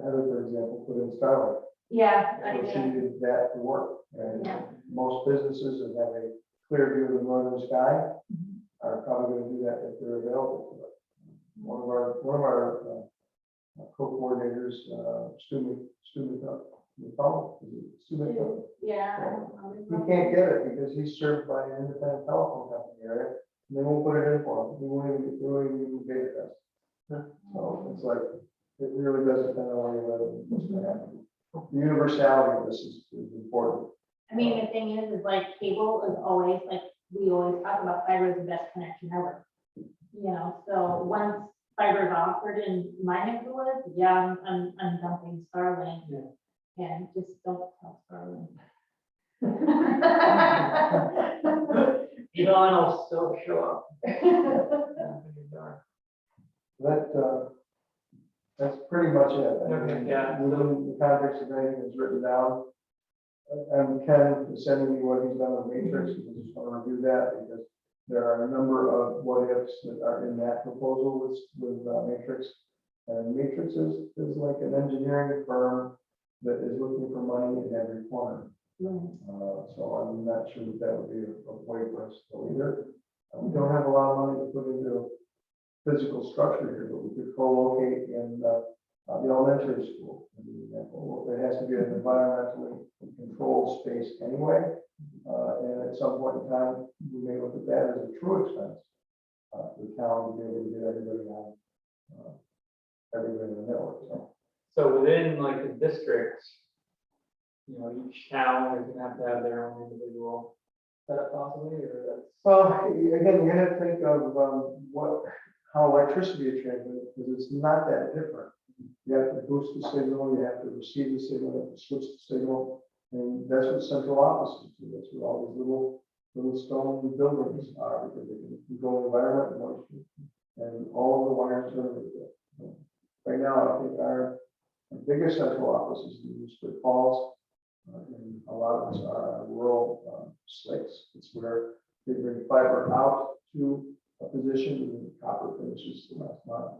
Heather, for example, put in Starlight. Yeah, I So she know. did that to work. And Yeah. most businesses that have a clear view of the northern sky are probably going to do that if they're available to it. One of our co-coordinators, Stu McCullough, Yeah. I he don't know. can't get it because he's served by an independent telephone company area, and they won't put it in for him. They won't even get it. So it's like, it really does depend on where you live and what's going to happen. The universality of this is important. I mean, the thing is like cable is always, like, we always talk about fiber is the best connection ever. You know, so once fiber is offered in my neck of the woods, yeah, I'm dumping Starlink. And just don't tell Starlink. Elon will still show up. That's pretty much it. I mean, Okay, yeah. Within the context of anything that's written down. And Ken is sending me what he's done with Matrix, and I just want to review that because there are a number of what ifs that are in that proposal with Matrix. And Matrix is like an engineering firm that is looking for money in every corner. So I'm not sure that would be a way for us to go either. We don't have a lot of money to put into physical structure here, but we could co-locate in the elementary school, as an example. It has to be an environmentally controlled space anyway. And at some point in time, we may look at that as a true expense. For the town to be able to get everybody on, everybody in the network, so. So within like the districts, you know, each town is gonna have to have their own individual setup possibly, or that's. Well, again, you have to think of how electricity is transmitted, because it's not that different. You have to boost the signal, you have to receive the signal, you have to switch the signal, and that's what central offices do. That's what all these little stone buildings are, because they can control the environment and moisture, and all of the wires are over there. Right now, I think our biggest central office is in Split Falls, and a lot of us are rural slicks. It's where they bring fiber out to a position and copper finishes the last mile.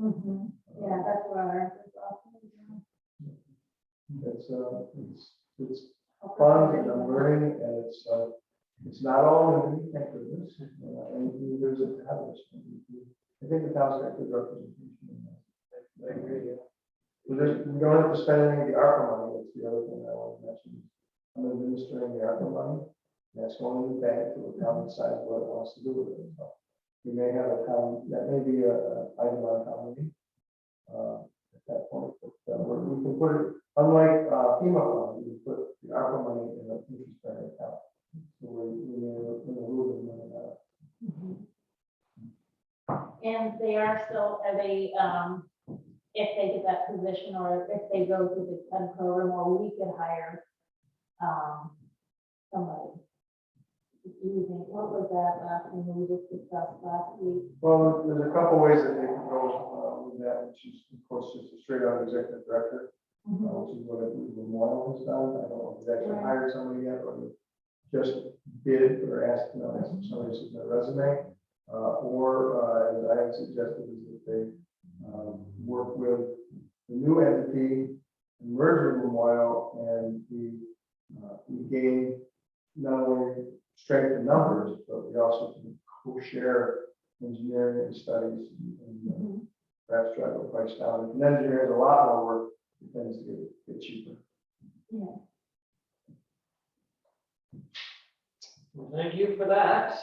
Yeah, that's what our. It's fun and I'm learning, and it's not all new, thank goodness. And there's a habit. I think the town's got good representation in that. I agree. We don't have to spend any of the ARPA money. That's the other thing I want to mention. I'm administering the ARPA money. That's going in the bank to the town decides what it wants to do with it. So we may have a town, that may be a item on town meeting. At that point, but we can put it, unlike FEMA funds, we can put the ARPA money in an interest-bearing account. So we may have a little bit of money out. And they are still, are they, if they get that position, or if they go through the HUD program, or we could hire somebody. What was that last thing we just discussed last week? Well, there's a couple ways that they can go with that, which is, of course, just a straight out executive director, which is what I believe Memorial has done. I don't know if they've actually Right. hired somebody yet, or just bid or asked, ask if somebody submit their resume. As I have suggested, is that they work with the new entity, merge with Memorial, and we gain not only strength in numbers, but we also can co-share engineering and studies and perhaps drive the price down. If an engineer has a lot more work, it tends to get cheaper. Yeah. Well, thank you for that.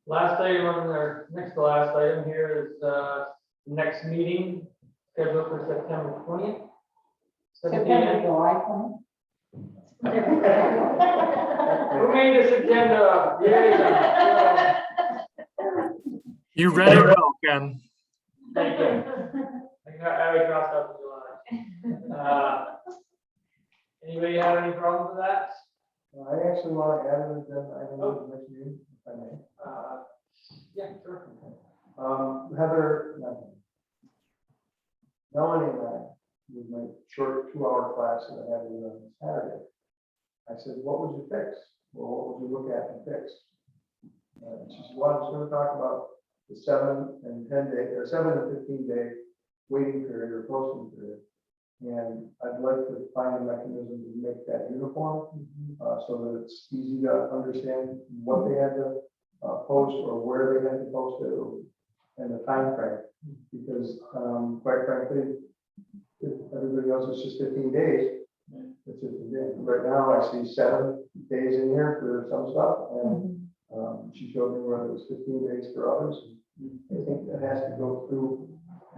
Last item on our, next to last item here is, next meeting scheduled for September 20th. 7 p.m. July 20th. Who made this agenda up? Yeah. You read it well, Ken. Thank you. I already crossed out the July. Anybody have any problems with that? I actually want to add an agenda item to the next meeting, if I may. Yeah, sure. Heather, Melanie and I, with my short 2-hour class that I had on Saturday, I said, what would you fix? Well, what would you look at and fix? She said, well, I was going to talk about the 7 and 10 day, or 7 and 15 day waiting period or posting period. And I'd like to find a mechanism to make that uniform, so that it's easy to understand what they had to post or where they had to post it, and the time frame. Because quite frankly, if everybody else is just 15 days, it's 15 days. Right now, I see 7 days in here for some stuff, and she showed me where it was 15 days for others. I think that has to go through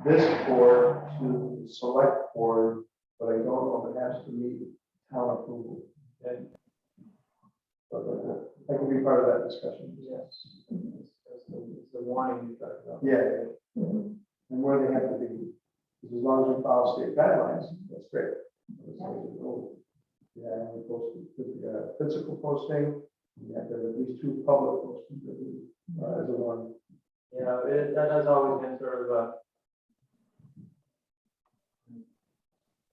this board to the select board, but I don't know if it has to meet town approval. And but I can be part of that discussion. Yes. It's the warning you talked about. Yeah. And where they have to be. Because as long as we follow state guidelines, that's great. Yeah, and we post physical posting, you have to have at least 2 public postings as a one. Yeah, that has always been sort of a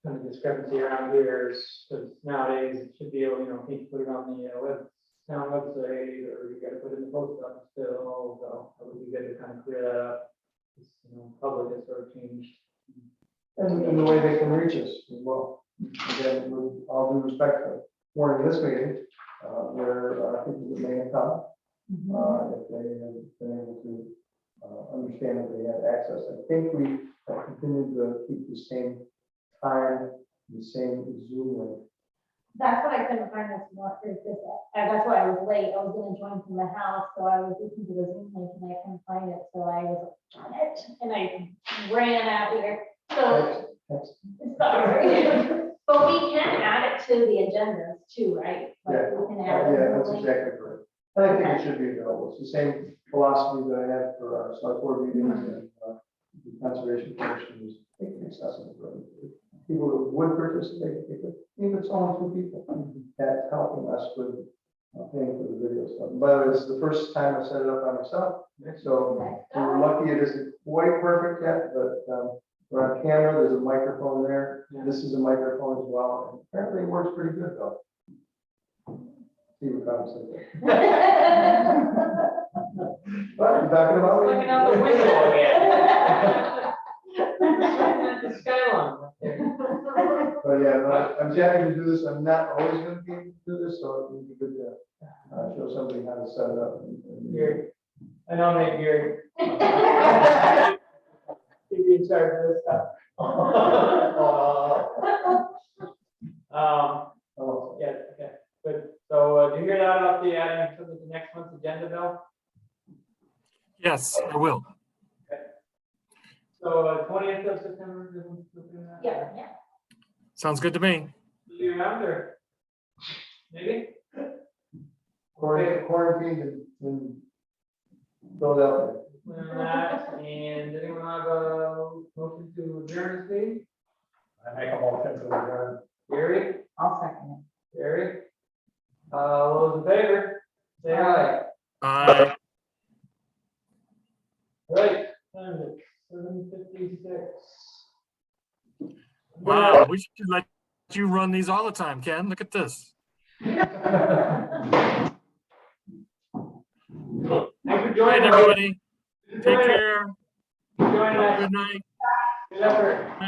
kind of discrepancy around here, because nowadays it should be able, you can put it on the town website, or you gotta put it in the post office still, so it would be good to kind of clear that up. Public has sort of changed. And the way they can reach us as well. Again, with all due respect to warning this meeting, there are people that may have come, if they have been able to understand that they have access. I think we have continued to keep the same time, the same Zoom link. That's what I couldn't find this morning, that's why I was late, I was gonna join from the house, so I was listening to the Zoom link and I couldn't find it, so I was on it, and I ran out here, so, sorry. But we can add it to the agendas too, right? Like, Yeah. we can add it to Yeah, the that's link. exactly correct. And I think it should be available. It's the same philosophy that I had for our select board meetings and the conservation commission is making it accessible for everybody. People who would participate, even if it's only 2 people, that's helping us with paying for the video stuff. By the way, this is the first time I set it up by myself, so we're lucky it isn't quite perfect yet, but we're on camera, there's a microphone there. This is a microphone as well, and apparently it works pretty good though. See what comes in there. What, you talking about? me? Looking out the window again. The skyline. But yeah, no, I'm happy to do this. I'm not always going to be able to do this, so it would be good to show somebody how to set it up. Gary, I nominate Gary. He'd be in charge of this stuff. Oh, Yeah, okay, good. So, do you hear that about the adding to the next month's agenda, Bill? Yes, I will. So, 20th of September? Yeah. Sounds good to me. You around, or maybe? Quarantined in Philadelphia. And anyone have a motion to adjourn this meeting? I make a motion to adjourn. Gary, I'll second Gary, All those in favor, say aye. Aye. Right, and it's 7:56. Wow, we should let you run these all the time, Ken. Look at this. Thanks for Good joining night, us. everybody. Take care. Joining us. Good night. Good effort.